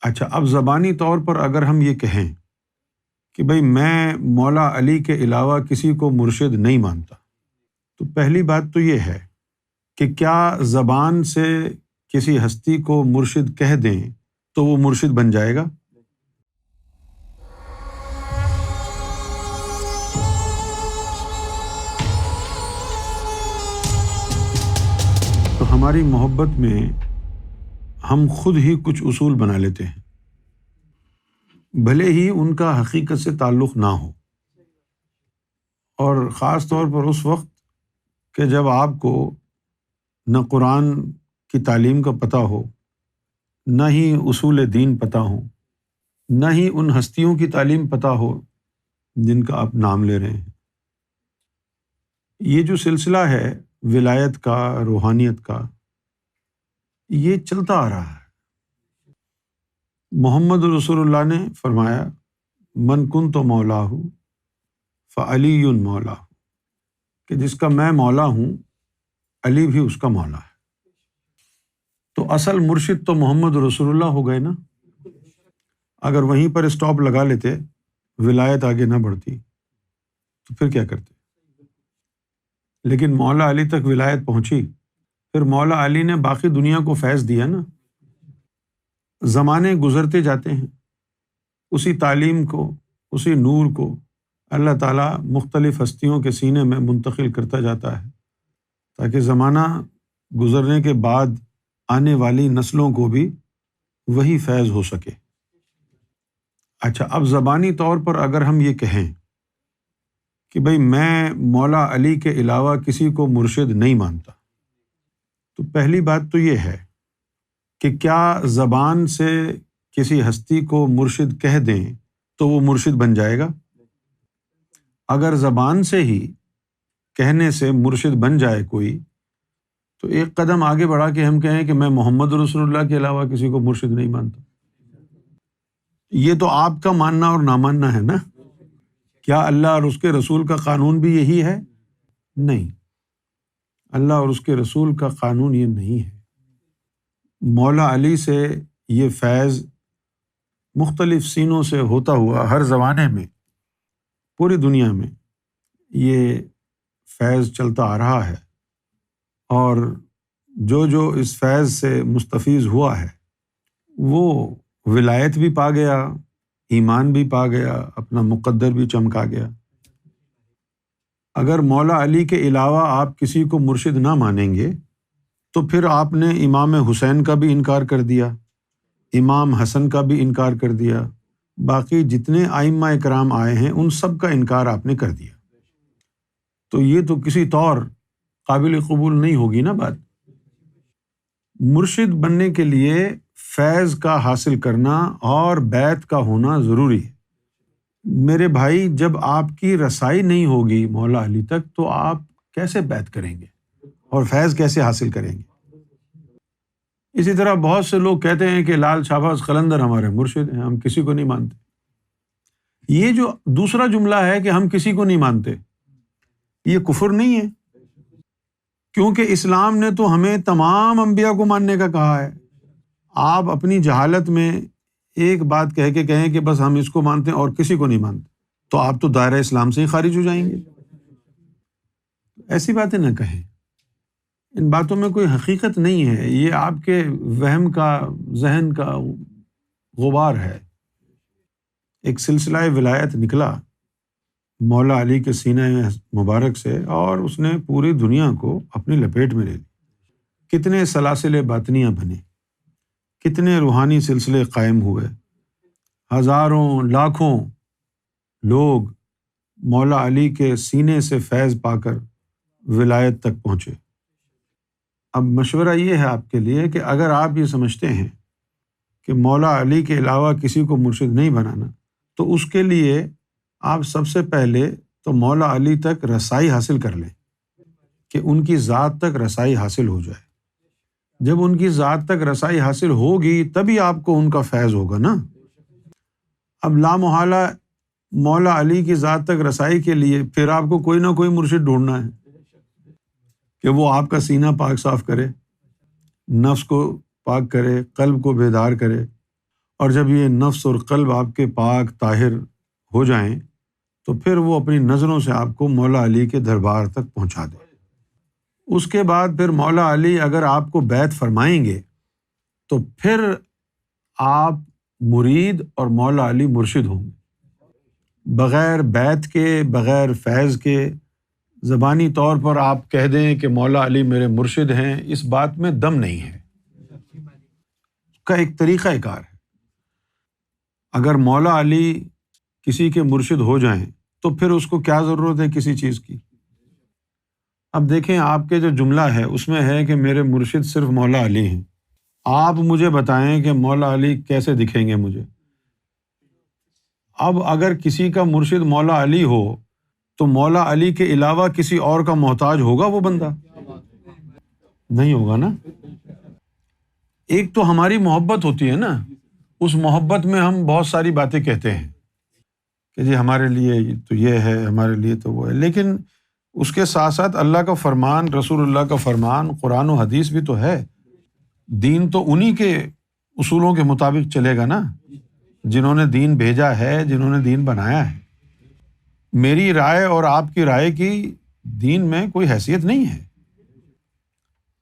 اچھا، اب زبانی طور پر اگر ہم یہ کہیں کہ بھئی میں مولا علی کے علاوہ کسی کو مرشد نہیں مانتا، تو پہلی بات تو یہ ہے کہ کیا زبان سے کسی ہستی کو مرشد کہہ دیں تو وہ مرشد بن جائے گا؟ تو ہماری محبت میں ہم خود ہی کچھ اصول بنا لیتے ہیں، بھلے ہی ان کا حقیقت سے تعلق نہ ہو، اور خاص طور پر اس وقت کہ جب آپ کو نہ قرآن کی تعلیم کا پتہ ہو، نہ ہی اصول دین پتہ ہو، نہ ہی ان ہستیوں کی تعلیم پتہ ہو جن کا آپ نام لے رہے ہیں۔ یہ جو سلسلہ ہے ولایت کا، روحانیت کا، یہ چلتا آ رہا ہے۔ محمد رسول اللہ نے فرمایا من کنت مولاہ فعلی مولاہ، کہ جس کا میں مولا ہوں علی بھی اس کا مولا ہے۔ تو اصل مرشد تو محمد رسول اللہ ہو گئے نا۔ اگر وہیں پر اسٹاپ لگا لیتے، ولایت آگے نہ بڑھتی، تو پھر کیا کرتے؟ لیکن مولا علی تک ولایت پہنچی، پھر مولا علی نے باقی دنیا کو فیض دیا نا۔ زمانے گزرتے جاتے ہیں، اسی تعلیم کو، اسی نور کو اللہ تعالیٰ مختلف ہستیوں کے سینے میں منتقل کرتا جاتا ہے، تاکہ زمانہ گزرنے کے بعد آنے والی نسلوں کو بھی وہی فیض ہو سکے۔ اچھا، اب زبانی طور پر اگر ہم یہ کہیں کہ بھئی میں مولا علی کے علاوہ کسی کو مرشد نہیں مانتا، تو پہلی بات تو یہ ہے کہ کیا زبان سے کسی ہستی کو مرشد کہہ دیں تو وہ مرشد بن جائے گا؟ اگر زبان سے ہی کہنے سے مرشد بن جائے کوئی، تو ایک قدم آگے بڑھا کے ہم کہیں کہ میں محمد رسول اللہ کے علاوہ کسی کو مرشد نہیں مانتا، یہ تو آپ کا ماننا اور نہ ماننا ہے نا۔ کیا اللہ اور اس کے رسول کا قانون بھی یہی ہے؟ نہیں، اللہ اور اس کے رسول کا قانون یہ نہیں ہے۔ مولا علی سے یہ فیض مختلف سینوں سے ہوتا ہوا ہر زمانے میں، پوری دنیا میں یہ فیض چلتا آ رہا ہے، اور جو اس فیض سے مستفیض ہوا ہے وہ ولایت بھی پا گیا، ایمان بھی پا گیا، اپنا مقدر بھی چمکا گیا۔ اگر مولا علی کے علاوہ آپ کسی کو مرشد نہ مانیں گے تو پھر آپ نے امام حسین کا بھی انکار کر دیا، امام حسن کا بھی انکار کر دیا، باقی جتنے ائمہ اکرام آئے ہیں ان سب کا انکار آپ نے کر دیا۔ تو یہ تو کسی طور قابل قبول نہیں ہوگی نا بات۔ مرشد بننے کے لیے فیض کا حاصل کرنا اور بیعت کا ہونا ضروری ہے۔ میرے بھائی، جب آپ کی رسائی نہیں ہوگی مولا علی تک تو آپ کیسے بیعت کریں گے اور فیض کیسے حاصل کریں گے؟ اسی طرح بہت سے لوگ کہتے ہیں کہ لال شہباز قلندر ہمارے مرشد ہیں، ہم کسی کو نہیں مانتے۔ یہ جو دوسرا جملہ ہے کہ ہم کسی کو نہیں مانتے، یہ کفر نہیں ہے، کیونکہ اسلام نے تو ہمیں تمام انبیاء کو ماننے کا کہا ہے۔ آپ اپنی جہالت میں ایک بات کہہ کے کہیں کہ بس ہم اس کو مانتے ہیں اور کسی کو نہیں مانتے، تو آپ تو دائرہ اسلام سے ہی خارج ہو جائیں گے۔ ایسی باتیں نہ کہیں، ان باتوں میں کوئی حقیقت نہیں ہے، یہ آپ کے وہم کا، ذہن کا غبار ہے۔ ایک سلسلہ ولایت نکلا مولا علی کے سینہ مبارک سے، اور اس نے پوری دنیا کو اپنی لپیٹ میں لے لی۔ کتنے سلاسل باطنیہ بنے، کتنے روحانی سلسلے قائم ہوئے، ہزاروں لاکھوں لوگ مولا علی کے سینے سے فیض پا کر ولایت تک پہنچے۔ اب مشورہ یہ ہے آپ کے لیے کہ اگر آپ یہ سمجھتے ہیں کہ مولا علی کے علاوہ کسی کو مرشد نہیں بنانا، تو اس کے لیے آپ سب سے پہلے تو مولا علی تک رسائی حاصل کر لیں، کہ ان کی ذات تک رسائی حاصل ہو جائے۔ جب ان کی ذات تک رسائی حاصل ہوگی تبھی آپ کو ان کا فیض ہوگا نا۔ اب لا محالہ مولا علی کی ذات تک رسائی کے لیے پھر آپ کو کوئی نہ کوئی مرشد ڈھونڈنا ہے کہ وہ آپ کا سینہ پاک صاف کرے، نفس کو پاک کرے، قلب کو بیدار کرے، اور جب یہ نفس اور قلب آپ کے پاک طاہر ہو جائیں تو پھر وہ اپنی نظروں سے آپ کو مولا علی کے دربار تک پہنچا دے۔ اس کے بعد پھر مولا علی اگر آپ کو بیعت فرمائیں گے تو پھر آپ مرید اور مولا علی مرشد ہوں گے۔ بغیر بیعت کے، بغیر فیض کے، زبانی طور پر آپ کہہ دیں کہ مولا علی میرے مرشد ہیں، اس بات میں دم نہیں ہے۔ اس کا ایک طریقہ کار ہے۔ اگر مولا علی کسی کے مرشد ہو جائیں تو پھر اس کو کیا ضرورت ہے کسی چیز کی؟ اب دیکھیں، آپ کے جو جملہ ہے اس میں ہے کہ میرے مرشد صرف مولا علی ہیں۔ آپ مجھے بتائیں کہ مولا علی کیسے دکھیں گے مجھے؟ اب اگر کسی کا مرشد مولا علی ہو تو مولا علی کے علاوہ کسی اور کا محتاج ہوگا وہ بندہ؟ نہیں ہوگا نا۔ ایک تو ہماری محبت ہوتی ہے نا، اس محبت میں ہم بہت ساری باتیں کہتے ہیں کہ جی ہمارے لیے تو یہ ہے، ہمارے لیے تو وہ ہے، لیکن اس کے ساتھ ساتھ اللہ کا فرمان، رسول اللہ کا فرمان، قرآن و حدیث بھی تو ہے۔ دین تو انہی کے اصولوں کے مطابق چلے گا نا، جنہوں نے دین بھیجا ہے، جنہوں نے دین بنایا ہے۔ میری رائے اور آپ کی رائے کی دین میں کوئی حیثیت نہیں ہے۔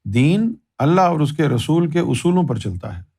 دین اللہ اور اس کے رسول کے اصولوں پر چلتا ہے۔